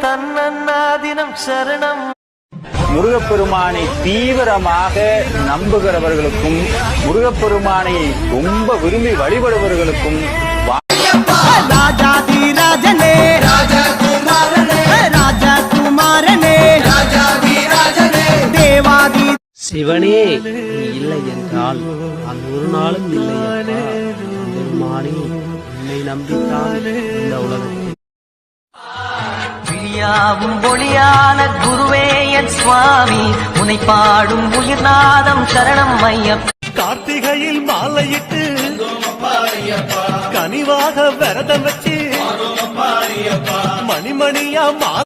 தன்னன்னாதினம் சரணம். முருகப்பெருமானை தீவிரமாக நம்புகிறவர்களுக்கும் முருகப்பெருமானை ரொம்ப விரும்பி வழிபடுபவர்களுக்கும் சிவனே நீ இல்லை என்றால் நான் ஒரு நாளும் இல்லை. பெருமானே என்னை நம்பித்தான் இந்த உலகத்தில் விழியாவும் ஒளியான குருவே என் சுவாமி, உனை பாடும் உயிர்நாதம் சரணம் ஐயப்பா. கார்த்திகையில் மாலையிட்டு கனிவாக விரதம் வச்சு மணிமணியா